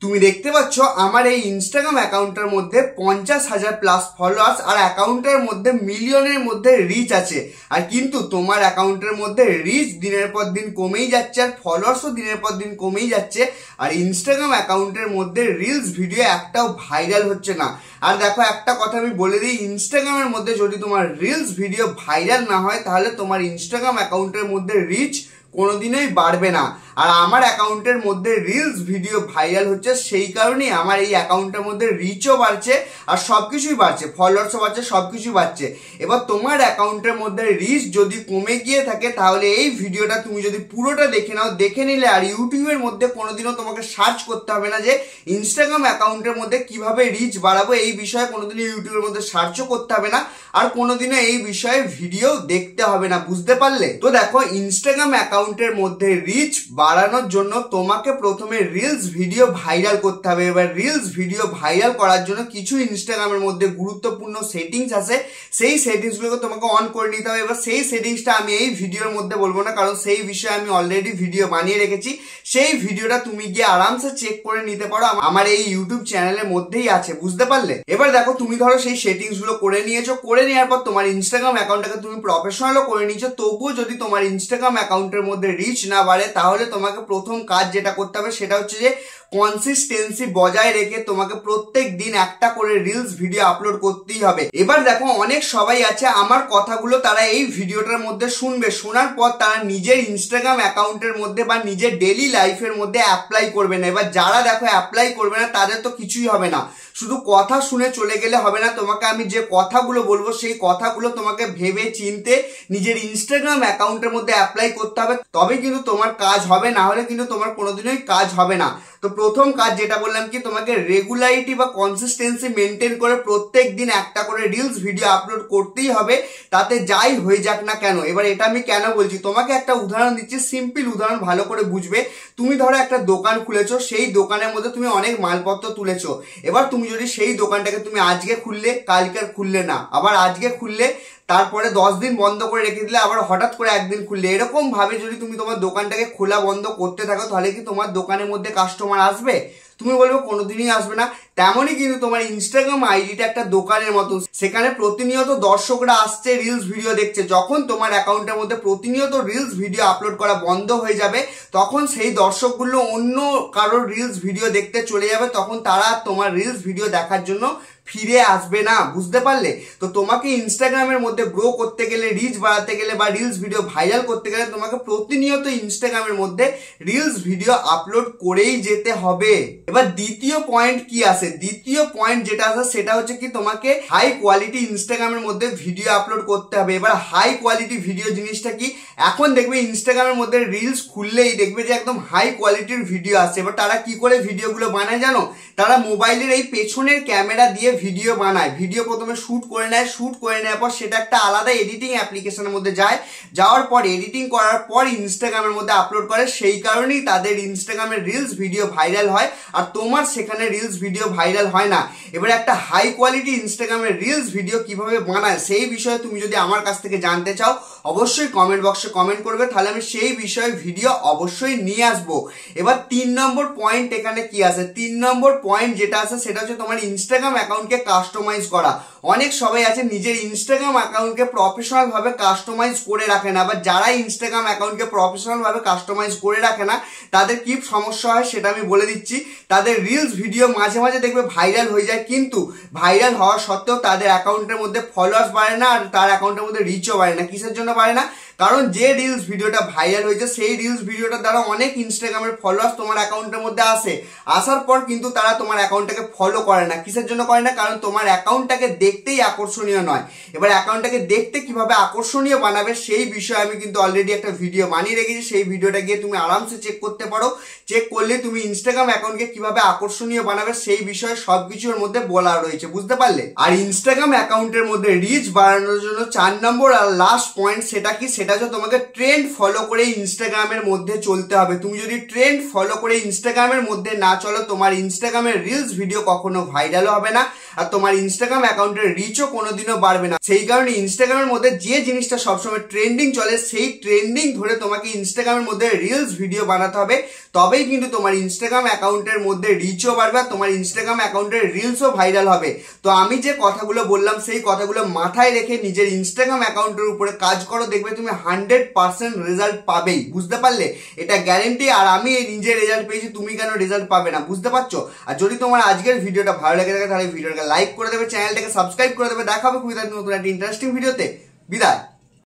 তুমি দেখতে পাচ্ছ আমার এই ইনস্টাগ্রাম অ্যাকাউন্টের মধ্যে 50,000 প্লাস ফলোয়ার্স আর অ্যাকাউন্টের মধ্যে মিলিয়নের মধ্যে রিচ আছে। আর কিন্তু তোমার অ্যাকাউন্টের মধ্যে রিচ দিনের পর দিন কমেই যাচ্ছে আর ফলোয়ার্সও দিনের পর দিন কমেই যাচ্ছে। আর ইনস্টাগ্রাম অ্যাকাউন্টের মধ্যে রিলস ভিডিও একটাও ভাইরাল হচ্ছে না। আর দেখো একটা কথা আমি বলে দিই, ইনস্টাগ্রামের মধ্যে যদি তোমার রিলস ভিডিও ভাইরাল না হয় তাহলে তোমার ইনস্টাগ্রাম অ্যাকাউন্টের মধ্যে রিচ কোনোদিনই বাড়বে না। আর আমার অ্যাকাউন্টের মধ্যে রিলস ভিডিও ভাইরাল হচ্ছে, সেই কারণেই আমার এই অ্যাকাউন্টের মধ্যে রিচও বাড়ছে আর সবকিছুই বাড়ছে, ফলোয়ার্সও বাড়ছে, সবকিছুই বাড়ছে। এবার তোমার অ্যাকাউন্টের মধ্যে রিচ যদি কমে গিয়ে থাকে তাহলে এই ভিডিওটা তুমি যদি পুরোটা দেখে নাও, দেখে নিলে আর ইউটিউবের মধ্যে কোনোদিনও তোমাকে সার্চ করতে হবে না যে ইনস্টাগ্রাম অ্যাকাউন্টের মধ্যে কিভাবে রিচ বাড়াবো, এই বিষয়ে কোনোদিনও ইউটিউবের মধ্যে সার্চও করতে হবে না আর কোনোদিনও এই বিষয়ে ভিডিও দেখতে হবে না। বুঝতে পারলে? তো দেখো, ইনস্টাগ্রাম অ্যাকাউন্টের মধ্যে রিচ বাড়ানোর জন্য তোমাকে প্রথমে রিলস ভিডিও ভাইরাল করতে হবে। এবার রিলস ভিডিও ভাইরাল করার জন্য কিছু ইনস্টাগ্রামের মধ্যে গুরুত্বপূর্ণ সেটিংস আছে, সেই সেটিংসগুলোকে তোমাকে অন করে নিতে হবে। এবার সেই সেটিংসটা আমি এই ভিডিওর মধ্যে বলবো না, কারণ সেই বিষয়ে আমি অলরেডি ভিডিও বানিয়ে রেখেছি। সেই ভিডিওটা তুমি গিয়ে আরামসে চেক করে নিতে পারো, আমার এই ইউটিউব চ্যানেলের মধ্যেই আছে। বুঝতে পারলে? এবার দেখো, তুমি ধরো সেই সেটিংস গুলো করে নিয়েছো, করে নেওয়ার পর তোমার ইনস্টাগ্রাম অ্যাকাউন্টটাকে তুমি প্রফেশনালও করে নিয়েছো, তবুও যদি তোমার ইনস্টাগ্রাম অ্যাকাউন্টের মধ্যে রিচ না বাড়ে তাহলে তোমাকে প্রথম কাজ যেটা করতে হবে সেটা হচ্ছে যে কনসিস্টেন্সি বজায় রেখে তোমাকে প্রত্যেক দিন একটা করে রিলস ভিডিও আপলোড করতেই হবে। এবার দেখো, অনেক সবাই আছে আমার কথাগুলো তারা এই ভিডিওটার মধ্যে শুনবে, শোনার পর তারা নিজের ইনস্টাগ্রাম অ্যাকাউন্টের মধ্যে বা নিজের ডেইলি লাইফের মধ্যে অ্যাপ্লাই করবে না। এবার যারা দেখো অ্যাপ্লাই করবে না তাদের তো কিছুই হবে না, শুধু কথা শুনে চলে গেলে হবে না। তোমাকে আমি যে কথাগুলো বলবো সেই কথাগুলো তোমাকে ভেবে চিনতে নিজের ইনস্টাগ্রাম অ্যাকাউন্টের মধ্যে অ্যাপ্লাই করতে হবে, তবে কিন্তু তোমার কাজ হবে, না হলে কিন্তু তোমার কোনোদিনই কাজ হবে না। তো প্রথম কাজ যেটা বললাম কি, তোমাকে রেগুলারিটি বা কনসিস্টেন্সি মেনটেন করে প্রত্যেক দিন একটা করে রিলস ভিডিও আপলোড করতেই হবে, তাতে যাই হয়ে যাক না কেন। এবার এটা আমি কেন বলছি, তোমাকে একটা উদাহরণ দিচ্ছি, সিম্পল উদাহরণ, ভালো করে বুঝবে। তুমি ধরো একটা দোকান খুলেছো, সেই দোকানের মধ্যে তুমি অনেক মালপত্র তুলেছো। এবার তুমি যদি সেই দোকানটাকে তুমি আজকে খুললে, কালকে খুললে না, আবার আজকে খুললে, তারপরে 10 দিন বন্ধ করে রেখে দিলে, আবার হঠাৎ করে একদিন খুললে, এরকম ভাবে যদি তুমি তোমার দোকানটাকে খোলা বন্ধ করতে থাকো তাহলে কি তোমার দোকানের মধ্যে কাস্টমার আসবে? তুমি বলবে কোনোদিনই আসবে না। তেমনই কিন্তু তোমার ইনস্টাগ্রাম আইডিটা একটা দোকানের মতো, সেখানে প্রতিনিয়ত দর্শকরা আসছে, রিলস ভিডিও দেখছে। যখন তোমার অ্যাকাউন্টের মধ্যে প্রতিনিয়ত রিলস ভিডিও আপলোড করা বন্ধ হয়ে যাবে তখন সেই দর্শকগুলো অন্য কারোর রিলস ভিডিও দেখতে চলে যাবে, তখন তারা তোমার রিলস ভিডিও দেখার জন্য ফিরে আসবে না। বুঝতে পারলে? তো তোমাকে ইনস্টাগ্রামের মধ্যে গ্রো করতে গেলে, রিচ বাড়াতে গেলে বা রিলস ভিডিও ভাইরাল করতে গেলে তোমাকে প্রতিনিয়ত ইনস্টাগ্রামের মধ্যে রিলস ভিডিও আপলোড করেই যেতে হবে। এবার দ্বিতীয় পয়েন্ট কি আসে, দ্বিতীয় পয়েন্ট যেটা আসে সেটা হচ্ছে কি, তোমাকে হাই কোয়ালিটি ইনস্টাগ্রামের মধ্যে ভিডিও আপলোড করতে হবে। এবার হাই কোয়ালিটি ভিডিও জিনিসটা কি, এখন দেখবে ইনস্টাগ্রামের মধ্যে রিলস খুললেই দেখবে যে একদম হাই কোয়ালিটির ভিডিও আসছে। এবার তারা কি করে ভিডিওগুলো বানায় জানো? তারা মোবাইলের এই পেছনের ক্যামেরা দিয়ে ভিডিও বানায়, ভিডিও প্রথমে শুট করে নেয়, শুট করে নেওয়ার পর সেটা একটা আলাদা এডিটিং অ্যাপ্লিকেশনের মধ্যে যায়, যাওয়ার পর এডিটিং করার পর ইনস্টাগ্রামের মধ্যে আপলোড করে। সেই কারণেই তাদের ইনস্টাগ্রামের রিলস ভিডিও ভাইরাল হয় আর তোমার সেখানে রিলস ভিডিও ভাইরাল হয় না। এবার একটা হাই কোয়ালিটি ইনস্টাগ্রামের রিলস ভিডিও কিভাবে বানায় সেই বিষয়ে তুমি যদি আমার কাছ থেকে জানতে চাও অবশ্যই কমেন্ট বক্সে কমেন্ট করবে, তাহলে আমি সেই বিষয়ে ভিডিও অবশ্যই নিয়ে আসবো। এবার 3 নম্বর পয়েন্ট এখানে কি আছে, 3 নম্বর পয়েন্ট যেটা আছে সেটা হচ্ছে তোমার ইনস্টাগ্রাম অ্যাকাউন্টকে কাস্টমাইজ করা। অনেক সবাই আছে নিজের ইনস্টাগ্রাম অ্যাকাউন্টকে প্রফেশনাল ভাবে কাস্টমাইজ করে রাখে না, বা যারা ইনস্টাগ্রাম অ্যাকাউন্টকে প্রফেশনাল ভাবে কাস্টমাইজ করে রাখে না তাদের কি সমস্যা হয় সেটা আমি বলে দিচ্ছি। তাদের রিলস ভিডিও মাঝে মাঝে দেখবে ভাইরাল হয়ে যায়, কিন্তু ভাইরাল হওয়া সত্ত্বেও তাদের অ্যাকাউন্টের মধ্যে ফলোয়ার্স বাড়ে না আর তার অ্যাকাউন্টের মধ্যে রিচও বাড়ে না। কিসের জন্য বাড়ে না? কারণ যে রিলস ভিডিওটা ভাইরাল হয়েছে সেই রিলস ভিডিওটার দ্বারা অনেক ইনস্টাগ্রামের ফলোয়ার্স তোমার অ্যাকাউন্টের মধ্যে আসে, আসার পর কিন্তু তারা তোমার অ্যাকাউন্টটাকে ফলো করে না। কিসের জন্য করে না? কারণ তোমার অ্যাকাউন্টটাকে দেখতেই আকর্ষণীয় নয়। এবার অ্যাকাউন্টটাকে দেখতে কিভাবে আকর্ষণীয় বানাবে সেই বিষয়ে আমি কিন্তু অলরেডি একটা ভিডিও বানিয়ে রেখেছি, সেই ভিডিওটা গিয়ে তুমি আরামসে চেক করতে পারো। চেক করলে তুমি ইনস্টাগ্রাম অ্যাকাউন্টকে কিভাবে আকর্ষণীয় বানাবে সেই বিষয়ে সবকিছুর মধ্যে বলা রয়েছে। বুঝতে পারলে? আর ইনস্টাগ্রাম অ্যাকাউন্টের মধ্যে রিচ বাড়ানোর জন্য 4 নম্বর আর লাস্ট পয়েন্ট সেটা কি, সেটা সেটা হচ্ছে তোমাকে ট্রেন্ড ফলো করে ইনস্টাগ্রামের মধ্যে চলতে হবে। তুমি যদি ট্রেন্ড ফলো করে ইনস্টাগ্রামের মধ্যে না চলো, তোমার ইনস্টাগ্রামের রিলস ভিডিও কখনো ভাইরালও হবে না, আর তোমার ইনস্টাগ্রাম অ্যাকাউন্টের রিচও কোনোদিনও বাড়বে না। সেই কারণে ইনস্টাগ্রামের মধ্যে যে জিনিসটা সবসময় ট্রেন্ডিং চলে, সেই ট্রেন্ডিং ধরে তোমাকে ইনস্টাগ্রামের মধ্যে রিলস ভিডিও বানাতে হবে, তবেই কিন্তু তোমার ইনস্টাগ্রাম অ্যাকাউন্টের মধ্যে রিচও বাড়বে, তোমার ইনস্টাগ্রাম অ্যাকাউন্টের রিলসও ভাইরাল হবে। তো আমি যে কথাগুলো বললাম সেই কথাগুলো মাথায় রেখে নিজের ইনস্টাগ্রাম অ্যাকাউন্টের উপরে কাজ করো, দেখবে তুমি 100% রেজাল্ট পাবেই। বুঝতে পারলে? এটা গ্যারেন্টি। আর আমি এই নিজে রেজাল্ট পেয়েছি, তুমি কেন রেজাল্ট পাবে না? বুঝতে পারছো? আর যদি তোমার আজকের ভিডিওটা ভালো লেগে থাকে তাহলে ভিডিওটাকে লাইক করে দেবে, চ্যানেলটাকে সাবস্ক্রাইব করে দেবে। দেখা হবে খুবই নতুন একটা ইন্টারেস্টিং ভিডিওতে। বিদায়।